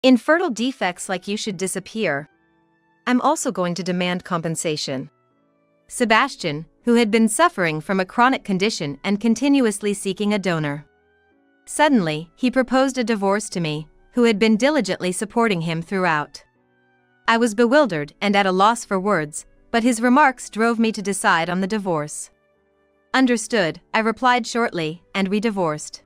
Infertile defects like you should disappear. I'm also going to demand compensation. Sebastian, who had been suffering from a chronic condition and continuously seeking a donor. Suddenly, he proposed a divorce to me, who had been diligently supporting him throughout. I was bewildered and at a loss for words, but his remarks drove me to decide on the divorce. Understood, I replied shortly, and we divorced.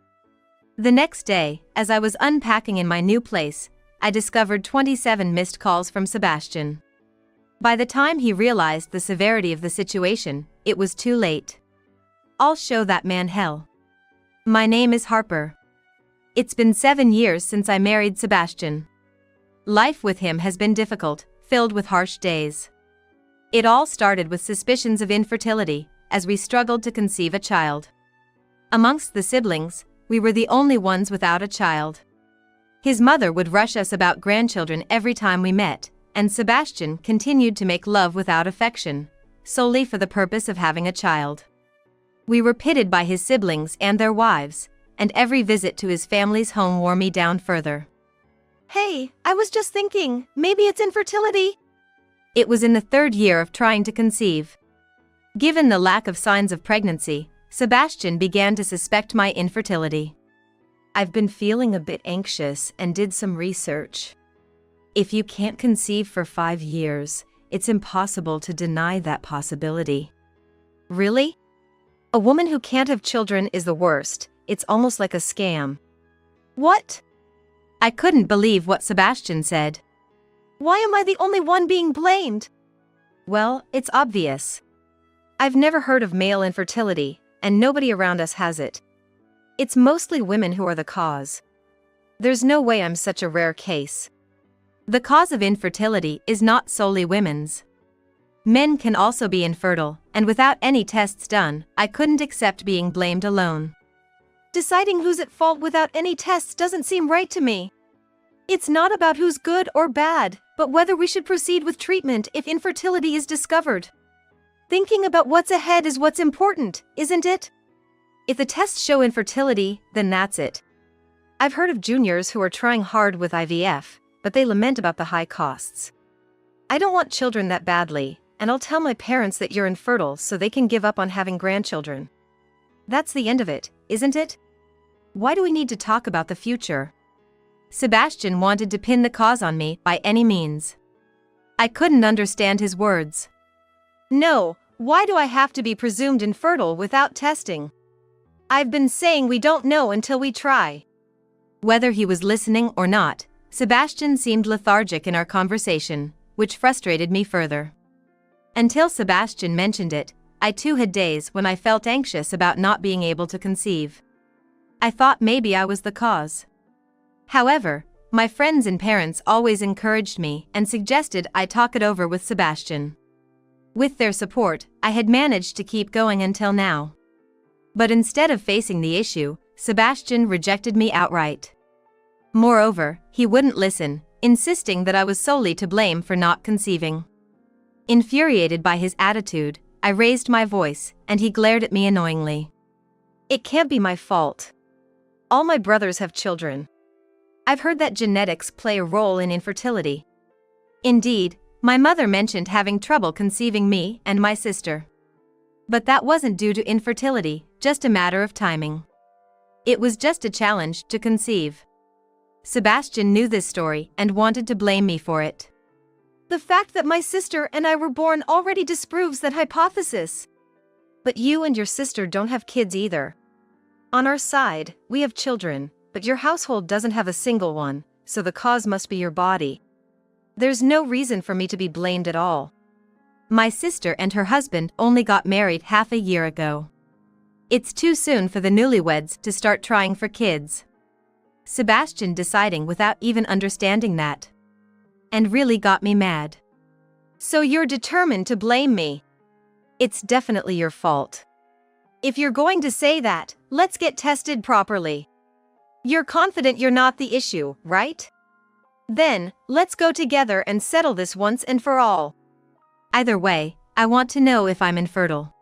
The next day, as I was unpacking in my new place, I discovered 27 missed calls from Sebastian. By the time he realized the severity of the situation, it was too late. I'll show that man hell. My name is Harper. It's been 7 years since I married Sebastian. Life with him has been difficult, filled with harsh days. It all started with suspicions of infertility, as we struggled to conceive a child. Amongst the siblings, we were the only ones without a child. His mother would rush us about grandchildren every time we met, and Sebastian continued to make love without affection, solely for the purpose of having a child. We were pitted by his siblings and their wives, and every visit to his family's home wore me down further. Hey, I was just thinking, maybe it's infertility. It was in the 3rd year of trying to conceive. Given the lack of signs of pregnancy, Sebastian began to suspect my infertility. I've been feeling a bit anxious and did some research. If you can't conceive for 5 years, it's impossible to deny that possibility. Really? A woman who can't have children is the worst. It's almost like a scam. What? I couldn't believe what Sebastian said. Why am I the only one being blamed? Well, it's obvious. I've never heard of male infertility, and nobody around us has it. It's mostly women who are the cause. There's no way I'm such a rare case. The cause of infertility is not solely women's. Men can also be infertile, and without any tests done, I couldn't accept being blamed alone. Deciding who's at fault without any tests doesn't seem right to me. It's not about who's good or bad, but whether we should proceed with treatment if infertility is discovered. Thinking about what's ahead is what's important, isn't it? If the tests show infertility, then that's it. I've heard of juniors who are trying hard with IVF, but they lament about the high costs. I don't want children that badly, and I'll tell my parents that you're infertile so they can give up on having grandchildren. That's the end of it, isn't it? Why do we need to talk about the future? Sebastian wanted to pin the cause on me by any means. I couldn't understand his words. No, why do I have to be presumed infertile without testing? I've been saying we don't know until we try. Whether he was listening or not, Sebastian seemed lethargic in our conversation, which frustrated me further. Until Sebastian mentioned it, I too had days when I felt anxious about not being able to conceive. I thought maybe I was the cause. However, my friends and parents always encouraged me and suggested I talk it over with Sebastian. With their support, I had managed to keep going until now. But instead of facing the issue, Sebastian rejected me outright. Moreover, he wouldn't listen, insisting that I was solely to blame for not conceiving. Infuriated by his attitude, I raised my voice, and he glared at me annoyingly. It can't be my fault. All my brothers have children. I've heard that genetics play a role in infertility. Indeed, my mother mentioned having trouble conceiving me and my sister. But that wasn't due to infertility, just a matter of timing. It was just a challenge to conceive. Sebastian knew this story and wanted to blame me for it. The fact that my sister and I were born already disproves that hypothesis. But you and your sister don't have kids either. On our side, we have children, but your household doesn't have a single one, so the cause must be your body. There's no reason for me to be blamed at all. My sister and her husband only got married half a year ago. It's too soon for the newlyweds to start trying for kids. Sebastian deciding without even understanding that. And really got me mad. So you're determined to blame me? It's definitely your fault. If you're going to say that, let's get tested properly. You're confident you're not the issue, right? Then, let's go together and settle this once and for all. Either way, I want to know if I'm infertile.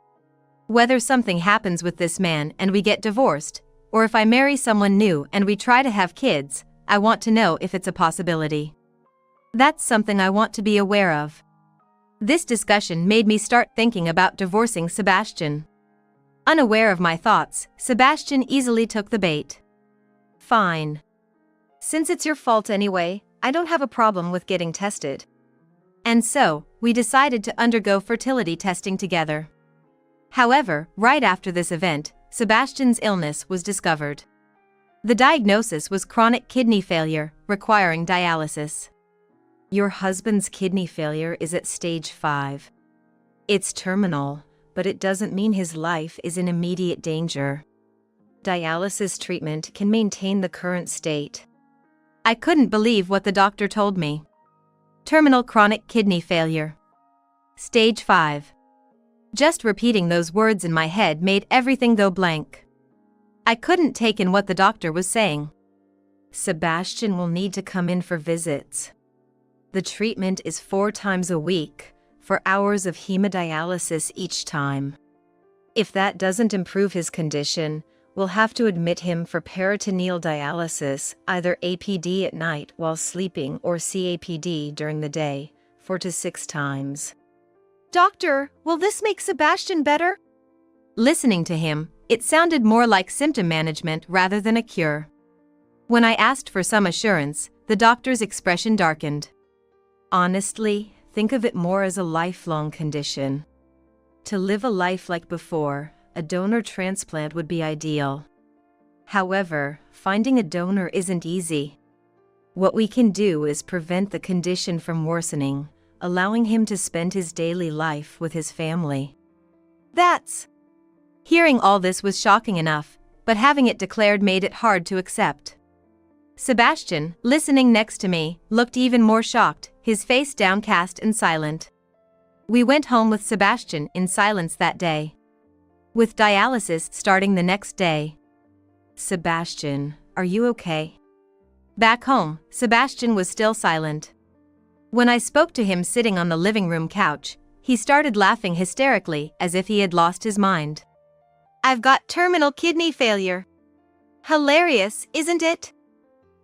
Whether something happens with this man and we get divorced, or if I marry someone new and we try to have kids, I want to know if it's a possibility. That's something I want to be aware of. This discussion made me start thinking about divorcing Sebastian. Unaware of my thoughts, Sebastian easily took the bait. Fine. Since it's your fault anyway, I don't have a problem with getting tested. And so, we decided to undergo fertility testing together. However, right after this event, Sebastian's illness was discovered. The diagnosis was chronic kidney failure, requiring dialysis. Your husband's kidney failure is at stage 5. It's terminal, but it doesn't mean his life is in immediate danger. Dialysis treatment can maintain the current state. I couldn't believe what the doctor told me. Terminal chronic kidney failure. Stage 5. Just repeating those words in my head made everything go blank. I couldn't take in what the doctor was saying. Sebastian will need to come in for visits. The treatment is 4 times a week, for hours of hemodialysis each time. If that doesn't improve his condition, we'll have to admit him for peritoneal dialysis, either APD at night while sleeping or CAPD during the day, 4 to 6 times. Doctor, will this make Sebastian better? Listening to him, it sounded more like symptom management rather than a cure. When I asked for some assurance, the doctor's expression darkened. Honestly, think of it more as a lifelong condition. To live a life like before, a donor transplant would be ideal. However, finding a donor isn't easy. What we can do is prevent the condition from worsening, allowing him to spend his daily life with his family. Hearing all this was shocking enough, but having it declared made it hard to accept. Sebastian, listening next to me, looked even more shocked, his face downcast and silent. We went home with Sebastian in silence that day, with dialysis starting the next day. Sebastian, are you okay? Back home, Sebastian was still silent. When I spoke to him sitting on the living room couch, he started laughing hysterically as if he had lost his mind. I've got terminal kidney failure. Hilarious, isn't it?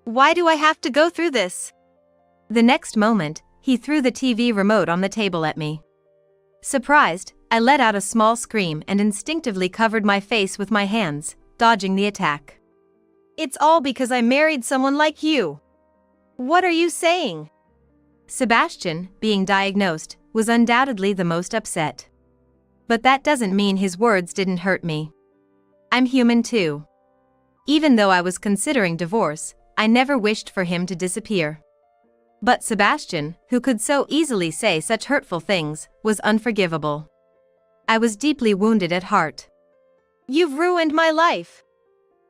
Why do I have to go through this? The next moment, he threw the TV remote on the table at me. Surprised, I let out a small scream and instinctively covered my face with my hands, dodging the attack. It's all because I married someone like you. What are you saying? Sebastian, being diagnosed, was undoubtedly the most upset. But that doesn't mean his words didn't hurt me. I'm human too. Even though I was considering divorce, I never wished for him to disappear. But Sebastian, who could so easily say such hurtful things, was unforgivable. I was deeply wounded at heart. You've ruined my life.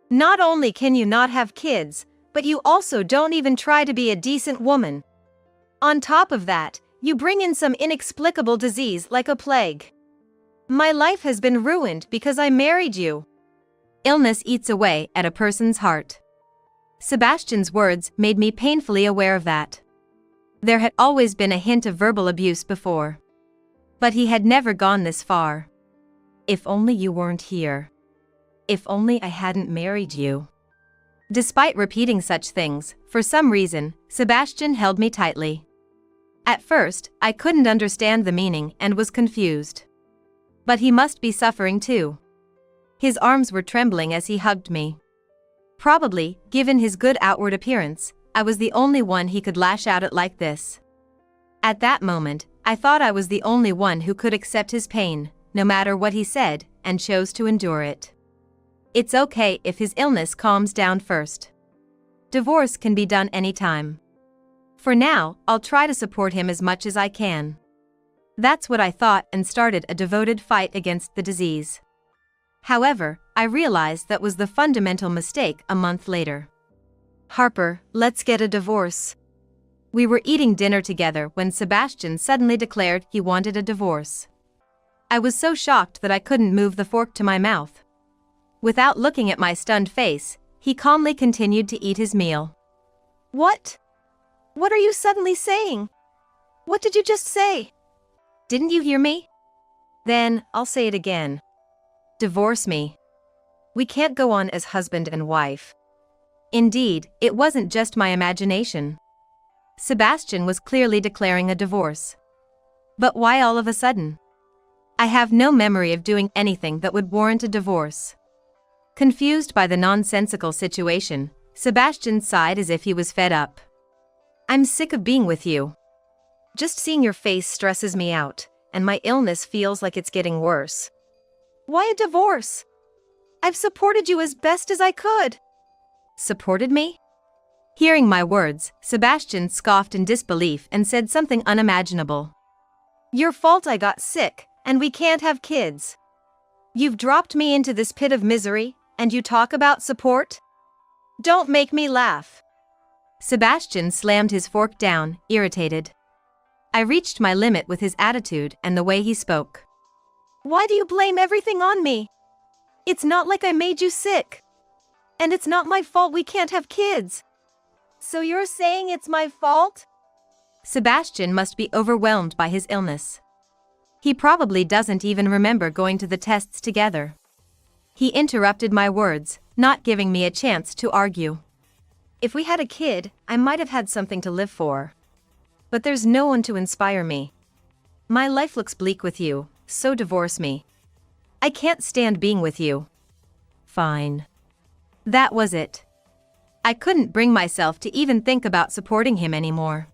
Not only can you not have kids, but you also don't even try to be a decent woman. On top of that, you bring in some inexplicable disease like a plague. My life has been ruined because I married you. Illness eats away at a person's heart. Sebastian's words made me painfully aware of that. There had always been a hint of verbal abuse before. But he had never gone this far. If only you weren't here. If only I hadn't married you. Despite repeating such things, for some reason, Sebastian held me tightly. At first, I couldn't understand the meaning and was confused. But he must be suffering too. His arms were trembling as he hugged me. Probably, given his good outward appearance, I was the only one he could lash out at like this. At that moment, I thought I was the only one who could accept his pain, no matter what he said, and chose to endure it. It's okay if his illness calms down first. Divorce can be done anytime. For now, I'll try to support him as much as I can. That's what I thought and started a devoted fight against the disease. However, I realized that was the fundamental mistake a month later. Harper, let's get a divorce. We were eating dinner together when Sebastian suddenly declared he wanted a divorce. I was so shocked that I couldn't move the fork to my mouth. Without looking at my stunned face, he calmly continued to eat his meal. What? What are you suddenly saying? What did you just say? Didn't you hear me? Then, I'll say it again. Divorce me. We can't go on as husband and wife. Indeed, it wasn't just my imagination. Sebastian was clearly declaring a divorce. But why all of a sudden? I have no memory of doing anything that would warrant a divorce. Confused by the nonsensical situation, Sebastian sighed as if he was fed up. I'm sick of being with you. Just seeing your face stresses me out, and my illness feels like it's getting worse. Why a divorce? I've supported you as best as I could. Supported me? Hearing my words, Sebastian scoffed in disbelief and said something unimaginable. Your fault I got sick, and we can't have kids. You've dropped me into this pit of misery, and you talk about support? Don't make me laugh. Sebastian slammed his fork down, irritated. I reached my limit with his attitude and the way he spoke. Why do you blame everything on me? It's not like I made you sick. And it's not my fault we can't have kids. So you're saying it's my fault? Sebastian must be overwhelmed by his illness. He probably doesn't even remember going to the tests together. He interrupted my words, not giving me a chance to argue. If we had a kid, I might have had something to live for. But there's no one to inspire me. My life looks bleak with you, so divorce me. I can't stand being with you. Fine. That was it. I couldn't bring myself to even think about supporting him anymore.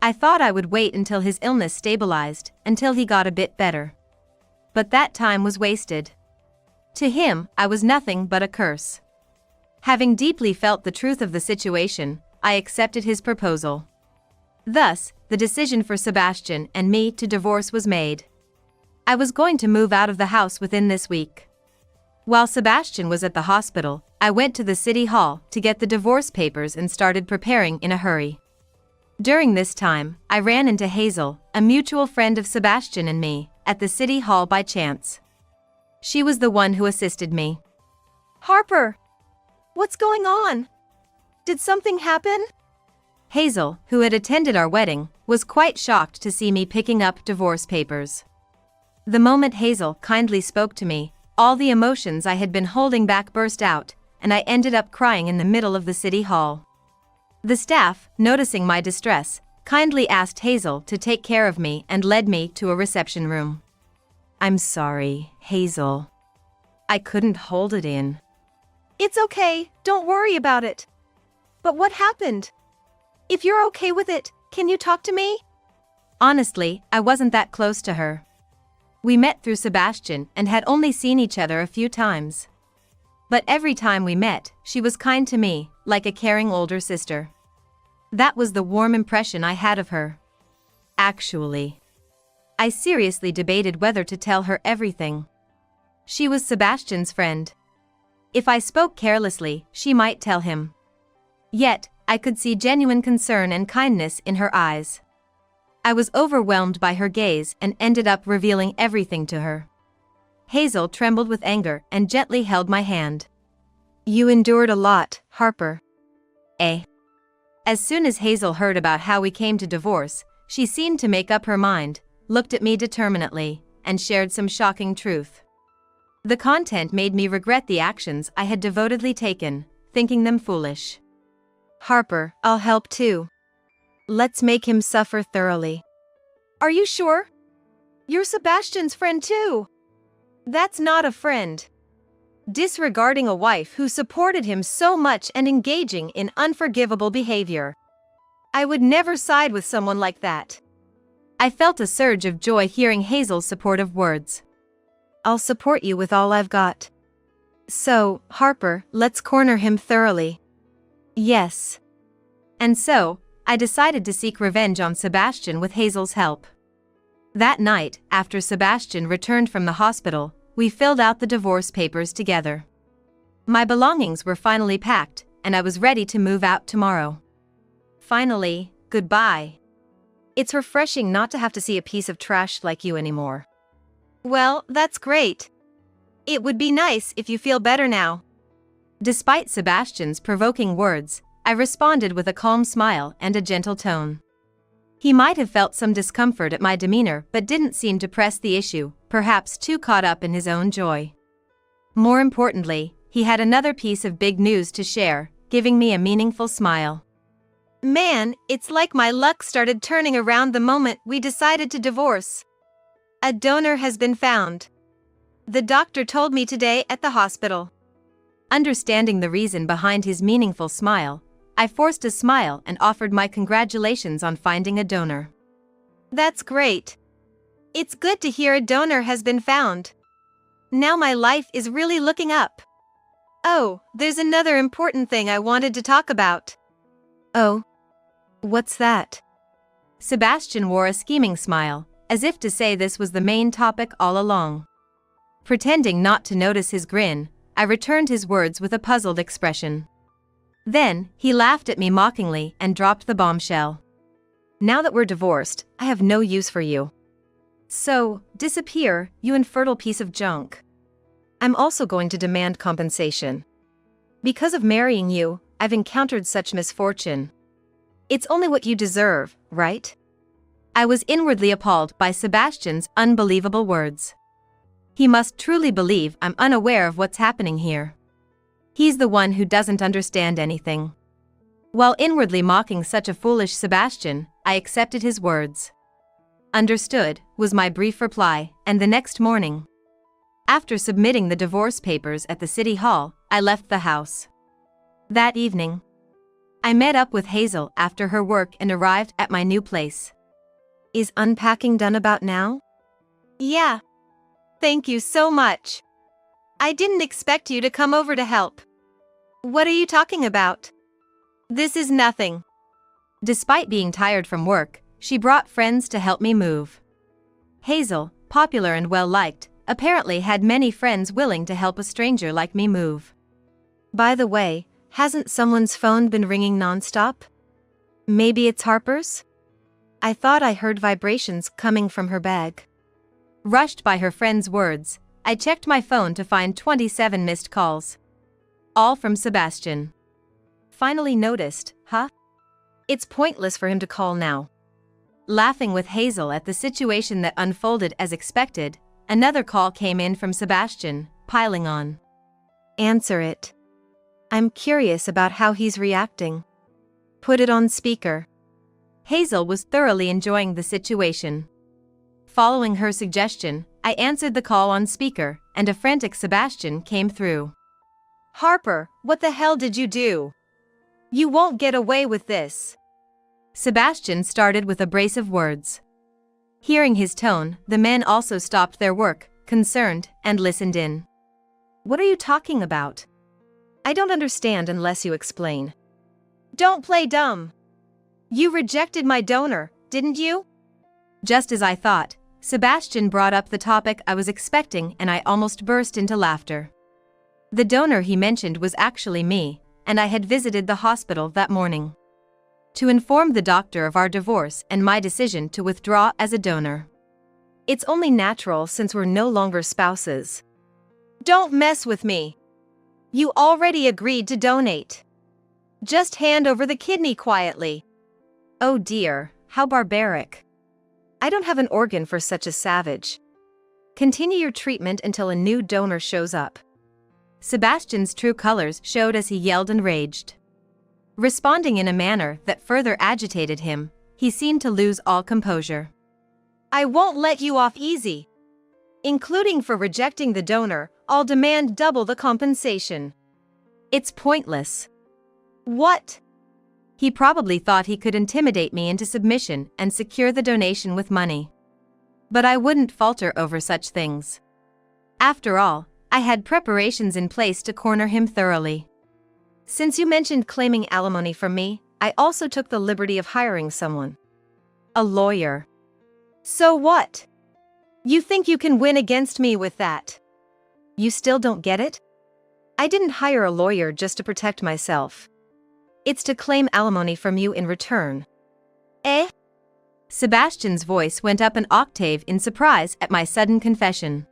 I thought I would wait until his illness stabilized, until he got a bit better. But that time was wasted. To him, I was nothing but a curse. Having deeply felt the truth of the situation, I accepted his proposal. Thus, the decision for Sebastian and me to divorce was made. I was going to move out of the house within this week. While Sebastian was at the hospital, I went to the city hall to get the divorce papers and started preparing in a hurry. During this time, I ran into Hazel, a mutual friend of Sebastian and me, at the city hall by chance. She was the one who assisted me. Harper! What's going on? Did something happen? Hazel, who had attended our wedding, was quite shocked to see me picking up divorce papers. The moment Hazel kindly spoke to me, all the emotions I had been holding back burst out, and I ended up crying in the middle of the city hall. The staff, noticing my distress, kindly asked Hazel to take care of me and led me to a reception room. I'm sorry, Hazel. I couldn't hold it in. It's okay, don't worry about it. But what happened? If you're okay with it, can you talk to me? Honestly, I wasn't that close to her. We met through Sebastian and had only seen each other a few times. But every time we met, she was kind to me, like a caring older sister. That was the warm impression I had of her. Actually, I seriously debated whether to tell her everything. She was Sebastian's friend. If I spoke carelessly, she might tell him. Yet, I could see genuine concern and kindness in her eyes. I was overwhelmed by her gaze and ended up revealing everything to her. Hazel trembled with anger and gently held my hand. You endured a lot, Harper. As soon as Hazel heard about how we came to divorce, she seemed to make up her mind, looked at me determinedly, and shared some shocking truth. The content made me regret the actions I had devotedly taken, thinking them foolish. Harper, I'll help too. Let's make him suffer thoroughly. Are you sure? You're Sebastian's friend too. That's not a friend. Disregarding a wife who supported him so much and engaging in unforgivable behavior. I would never side with someone like that. I felt a surge of joy hearing Hazel's supportive words. I'll support you with all I've got. So, Harper, let's corner him thoroughly. Yes. And so, I decided to seek revenge on Sebastian with Hazel's help. That night, after Sebastian returned from the hospital, we filled out the divorce papers together. My belongings were finally packed, and I was ready to move out tomorrow. Finally, goodbye. It's refreshing not to have to see a piece of trash like you anymore. Well, that's great. It would be nice if you feel better now. Despite Sebastian's provoking words, I responded with a calm smile and a gentle tone. He might have felt some discomfort at my demeanor but didn't seem to press the issue, perhaps too caught up in his own joy. More importantly, he had another piece of big news to share, giving me a meaningful smile. Man, it's like my luck started turning around the moment we decided to divorce. A donor has been found. The doctor told me today at the hospital. Understanding the reason behind his meaningful smile, I forced a smile and offered my congratulations on finding a donor. That's great. It's good to hear a donor has been found. Now my life is really looking up. Oh, there's another important thing I wanted to talk about. Oh? What's that? Sebastian wore a scheming smile, as if to say this was the main topic all along. Pretending not to notice his grin, I returned his words with a puzzled expression. Then, he laughed at me mockingly and dropped the bombshell. Now that we're divorced, I have no use for you. So, disappear, you infertile piece of junk. I'm also going to demand compensation. Because of marrying you, I've encountered such misfortune. It's only what you deserve, right? I was inwardly appalled by Sebastian's unbelievable words. He must truly believe I'm unaware of what's happening here. He's the one who doesn't understand anything. While inwardly mocking such a foolish Sebastian, I accepted his words. Understood, was my brief reply, and the next morning, after submitting the divorce papers at the city hall, I left the house. That evening, I met up with Hazel after her work and arrived at my new place. Is unpacking done about now? Yeah. Thank you so much. I didn't expect you to come over to help. What are you talking about? This is nothing. Despite being tired from work, she brought friends to help me move. Hazel, popular and well-liked, apparently had many friends willing to help a stranger like me move. By the way, hasn't someone's phone been ringing nonstop? Maybe it's Harper's? I thought I heard vibrations coming from her bag. Rushed by her friend's words, I checked my phone to find 27 missed calls. All from Sebastian. Finally noticed, huh? It's pointless for him to call now. Laughing with Hazel at the situation that unfolded as expected, another call came in from Sebastian, piling on. Answer it. I'm curious about how he's reacting. Put it on speaker. Hazel was thoroughly enjoying the situation. Following her suggestion, I answered the call on speaker, and a frantic Sebastian came through. Harper, what the hell did you do? You won't get away with this. Sebastian started with abrasive words. Hearing his tone, the men also stopped their work, concerned, and listened in. What are you talking about? I don't understand unless you explain. Don't play dumb. You rejected my donor, didn't you? Just as I thought, Sebastian brought up the topic I was expecting and I almost burst into laughter. The donor he mentioned was actually me, and I had visited the hospital that morning to inform the doctor of our divorce and my decision to withdraw as a donor. It's only natural since we're no longer spouses. Don't mess with me. You already agreed to donate. Just hand over the kidney quietly. Oh dear, how barbaric. I don't have an organ for such a savage. Continue your treatment until a new donor shows up. Sebastian's true colors showed as he yelled and raged. Responding in a manner that further agitated him, he seemed to lose all composure. I won't let you off easy. Including for rejecting the donor, I'll demand double the compensation. It's pointless. What? He probably thought he could intimidate me into submission and secure the donation with money. But I wouldn't falter over such things. After all, I had preparations in place to corner him thoroughly. Since you mentioned claiming alimony from me, I also took the liberty of hiring someone. A lawyer. So what? You think you can win against me with that? You still don't get it? I didn't hire a lawyer just to protect myself. It's to claim alimony from you in return. Eh? Sebastian's voice went up an octave in surprise at my sudden confession.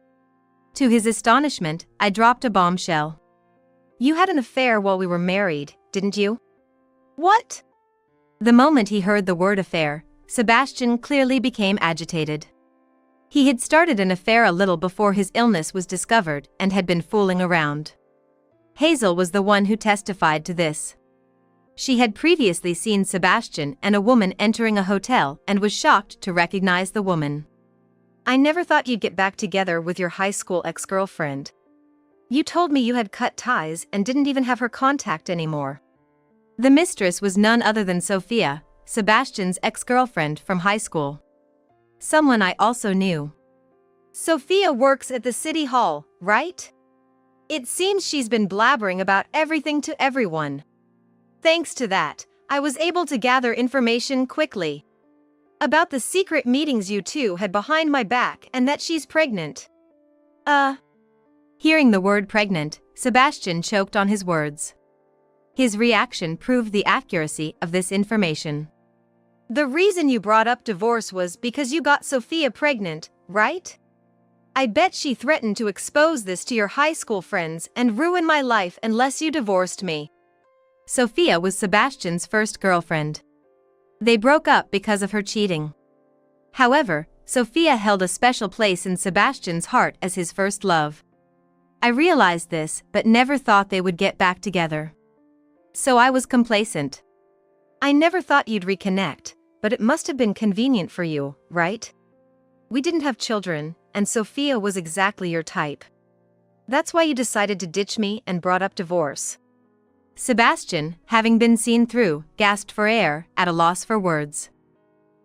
To his astonishment, I dropped a bombshell. You had an affair while we were married, didn't you? What? The moment he heard the word affair, Sebastian clearly became agitated. He had started an affair a little before his illness was discovered and had been fooling around. Hazel was the one who testified to this. She had previously seen Sebastian and a woman entering a hotel and was shocked to recognize the woman. I never thought you'd get back together with your high school ex-girlfriend. You told me you had cut ties and didn't even have her contact anymore. The mistress was none other than Sophia, Sebastian's ex-girlfriend from high school. Someone I also knew. Sophia works at the city hall, right? It seems she's been blabbering about everything to everyone. Thanks to that, I was able to gather information quickly. About the secret meetings you two had behind my back and that she's pregnant. Hearing the word pregnant, Sebastian choked on his words. His reaction proved the accuracy of this information. The reason you brought up divorce was because you got Sophia pregnant, right? I bet she threatened to expose this to your high school friends and ruin my life unless you divorced me. Sophia was Sebastian's first girlfriend. They broke up because of her cheating. However, Sophia held a special place in Sebastian's heart as his first love. I realized this but never thought they would get back together. So I was complacent. I never thought you'd reconnect, but it must have been convenient for you, right? We didn't have children, and Sophia was exactly your type. That's why you decided to ditch me and brought up divorce. Sebastian, having been seen through, gasped for air, at a loss for words.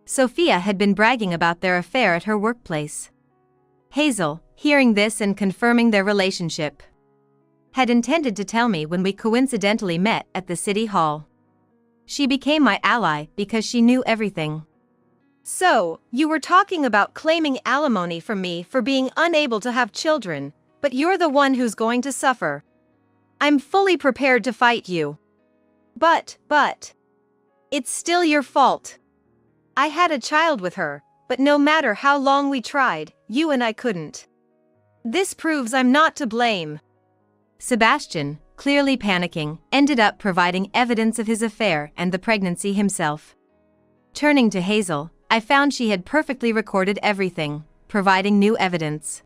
Sophia had been bragging about their affair at her workplace. Hazel, hearing this and confirming their relationship, had intended to tell me when we coincidentally met at the city hall. She became my ally because she knew everything. So, you were talking about claiming alimony from me for being unable to have children, but you're the one who's going to suffer. I'm fully prepared to fight you. But, it's still your fault. I had a child with her, but no matter how long we tried, you and I couldn't. This proves I'm not to blame. Sebastian, clearly panicking, ended up providing evidence of his affair and the pregnancy himself. Turning to Hazel, I found she had perfectly recorded everything, providing new evidence.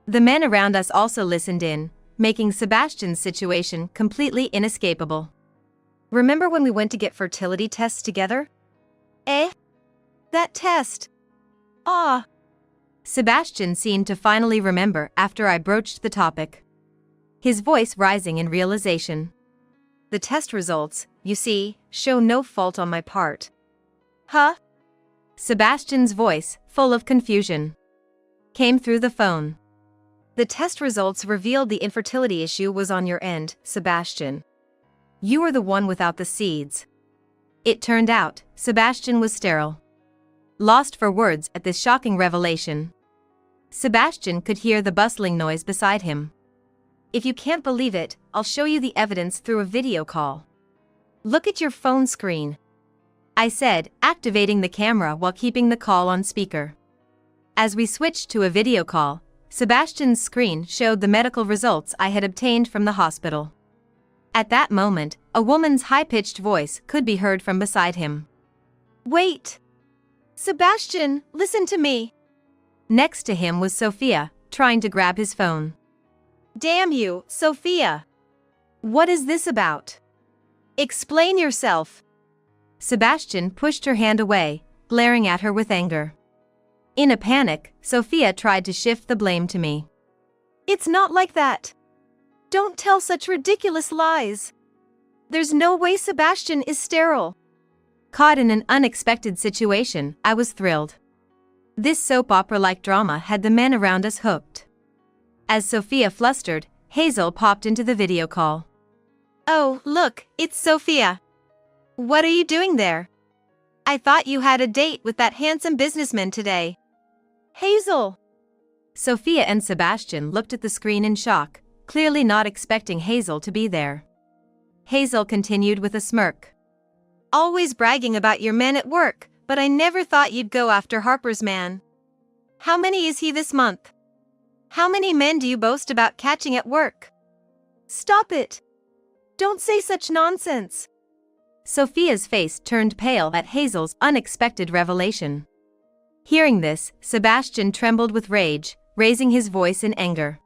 The men around us also listened in, making Sebastian's situation completely inescapable. Remember when we went to get fertility tests together? That test. Sebastian seemed to finally remember after I broached the topic, his voice rising in realization. The test results, you see, show no fault on my part. Huh? Sebastian's voice, full of confusion, came through the phone. The test results revealed the infertility issue was on your end, Sebastian. You were the one without the seeds. It turned out, Sebastian was sterile. Lost for words at this shocking revelation, Sebastian could hear the bustling noise beside him. If you can't believe it, I'll show you the evidence through a video call. Look at your phone screen, I said, activating the camera while keeping the call on speaker. As we switched to a video call, Sebastian's screen showed the medical results I had obtained from the hospital. At that moment, a woman's high-pitched voice could be heard from beside him. Wait! Sebastian, listen to me! Next to him was Sophia, trying to grab his phone. Damn you, Sophia! What is this about? Explain yourself! Sebastian pushed her hand away, glaring at her with anger. In a panic, Sophia tried to shift the blame to me. It's not like that. Don't tell such ridiculous lies. There's no way Sebastian is sterile. Caught in an unexpected situation, I was thrilled. This soap opera-like drama had the men around us hooked. As Sophia flustered, Hazel popped into the video call. Oh, look, it's Sophia. What are you doing there? I thought you had a date with that handsome businessman today. Hazel! Sophia and Sebastian looked at the screen in shock, clearly not expecting Hazel to be there. Hazel continued with a smirk. Always bragging about your men at work, but I never thought you'd go after Harper's man. How many is he this month? How many men do you boast about catching at work? Stop it! Don't say such nonsense! Sophia's face turned pale at Hazel's unexpected revelation. Hearing this, Sebastian trembled with rage, raising his voice in anger.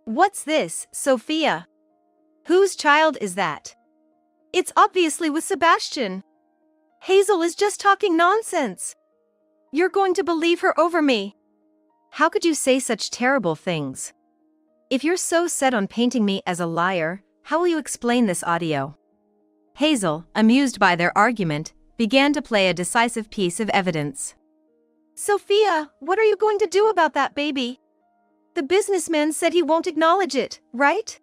What's this, Sophia? Whose child is that? It's obviously with Sebastian. Hazel is just talking nonsense. You're going to believe her over me. How could you say such terrible things? If you're so set on painting me as a liar, how will you explain this audio? Hazel, amused by their argument, began to play a decisive piece of evidence. Sophia, what are you going to do about that baby? The businessman said he won't acknowledge it, right?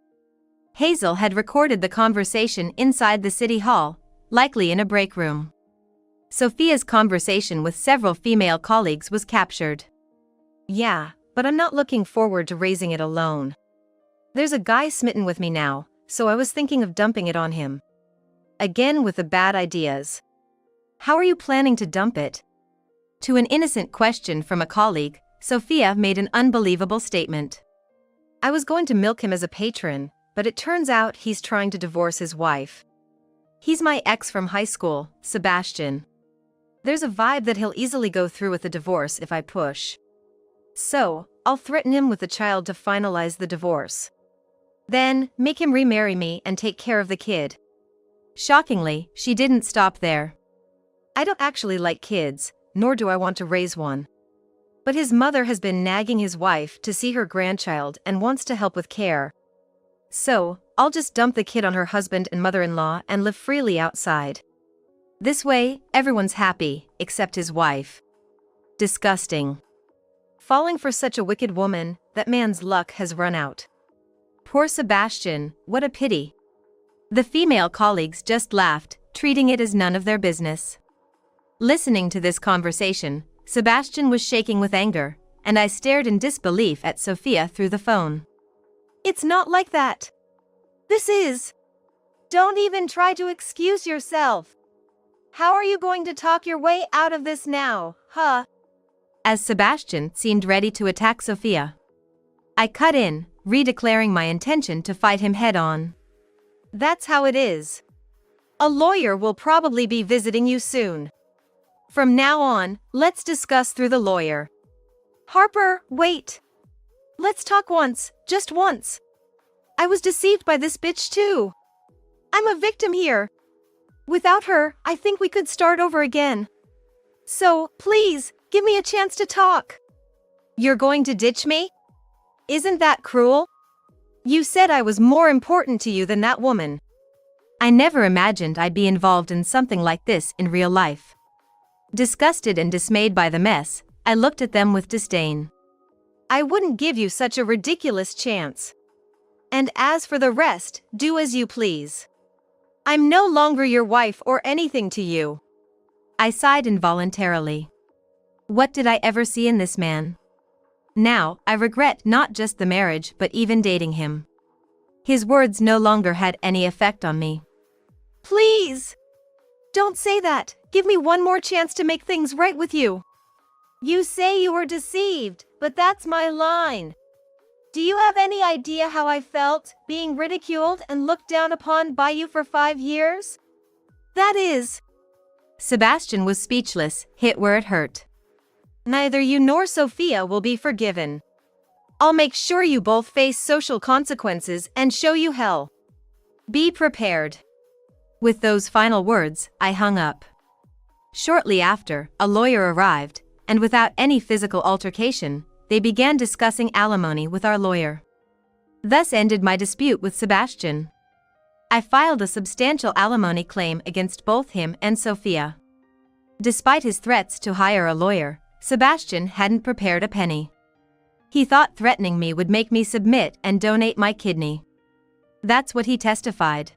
Hazel had recorded the conversation inside the city hall, likely in a break room. Sophia's conversation with several female colleagues was captured. Yeah, but I'm not looking forward to raising it alone. There's a guy smitten with me now, so I was thinking of dumping it on him. Again with the bad ideas. How are you planning to dump it? To an innocent question from a colleague, Sophia made an unbelievable statement. I was going to milk him as a patron, but it turns out he's trying to divorce his wife. He's my ex from high school, Sebastian. There's a vibe that he'll easily go through with the divorce if I push. So, I'll threaten him with the child to finalize the divorce. Then, make him remarry me and take care of the kid. Shockingly, she didn't stop there. I don't actually like kids, nor do I want to raise one. But his mother has been nagging his wife to see her grandchild and wants to help with care. So, I'll just dump the kid on her husband and mother-in-law and live freely outside. This way, everyone's happy, except his wife. Disgusting. Falling for such a wicked woman, that man's luck has run out. Poor Sebastian, what a pity. The female colleagues just laughed, treating it as none of their business. Listening to this conversation, Sebastian was shaking with anger, and I stared in disbelief at Sophia through the phone. It's not like that. This is. Don't even try to excuse yourself. How are you going to talk your way out of this now, huh? As Sebastian seemed ready to attack Sophia, I cut in, redeclaring my intention to fight him head-on. That's how it is. A lawyer will probably be visiting you soon. From now on, let's discuss through the lawyer. Harper, wait. Let's talk once, just once. I was deceived by this bitch too. I'm a victim here. Without her, I think we could start over again. So, please, give me a chance to talk. You're going to ditch me? Isn't that cruel? You said I was more important to you than that woman. I never imagined I'd be involved in something like this in real life. Disgusted and dismayed by the mess, I looked at them with disdain. I wouldn't give you such a ridiculous chance. And as for the rest, do as you please. I'm no longer your wife or anything to you. I sighed involuntarily. What did I ever see in this man? Now, I regret not just the marriage but even dating him. His words no longer had any effect on me. Please! Don't say that. Give me one more chance to make things right with you. You say you were deceived, but that's my line. Do you have any idea how I felt, being ridiculed and looked down upon by you for 5 years? That is. Sebastian was speechless, hit where it hurt. Neither you nor Sophia will be forgiven. I'll make sure you both face social consequences and show you hell. Be prepared. With those final words, I hung up. Shortly after, a lawyer arrived, and without any physical altercation, they began discussing alimony with our lawyer. Thus ended my dispute with Sebastian. I filed a substantial alimony claim against both him and Sophia. Despite his threats to hire a lawyer, Sebastian hadn't prepared a penny. He thought threatening me would make me submit and donate my kidney. That's what he testified.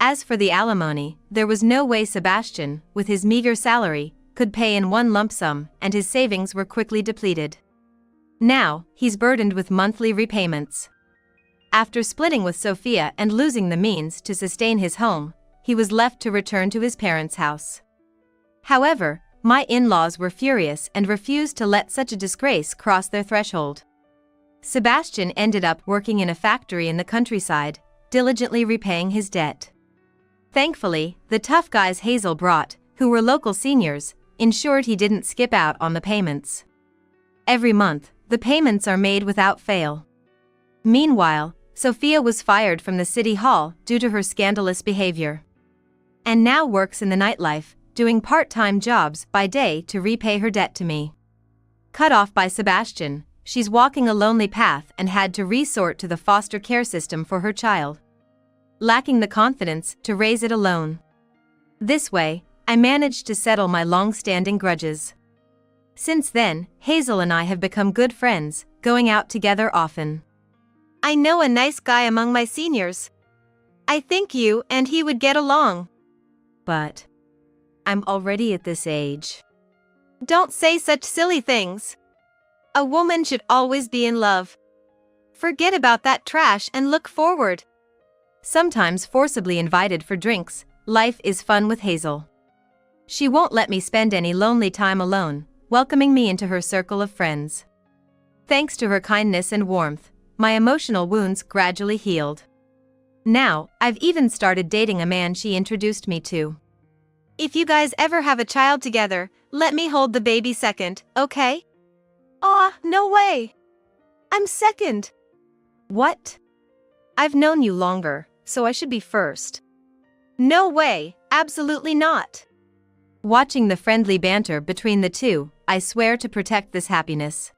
As for the alimony, there was no way Sebastian, with his meager salary, could pay in one lump sum, and his savings were quickly depleted. Now, he's burdened with monthly repayments. After splitting with Sophia and losing the means to sustain his home, he was left to return to his parents' house. However, my in-laws were furious and refused to let such a disgrace cross their threshold. Sebastian ended up working in a factory in the countryside, diligently repaying his debt. Thankfully, the tough guys Hazel brought, who were local seniors, ensured he didn't skip out on the payments. Every month, the payments are made without fail. Meanwhile, Sophia was fired from the city hall due to her scandalous behavior. and now works in the nightlife, doing part-time jobs by day to repay her debt to me. Cut off by Sebastian, she's walking a lonely path and had to resort to the foster care system for her child, lacking the confidence to raise it alone. This way, I managed to settle my long-standing grudges. Since then, Hazel and I have become good friends, going out together often. I know a nice guy among my seniors. I think you and he would get along. But I'm already at this age. Don't say such silly things. A woman should always be in love. Forget about that trash and look forward. Sometimes forcibly invited for drinks, life is fun with Hazel. She won't let me spend any lonely time alone, welcoming me into her circle of friends. Thanks to her kindness and warmth, my emotional wounds gradually healed. Now, I've even started dating a man she introduced me to. If you guys ever have a child together, let me hold the baby second, okay? Aw, no way! I'm second. What? I've known you longer, so I should be first. No way, absolutely not. Watching the friendly banter between the two, I swear to protect this happiness.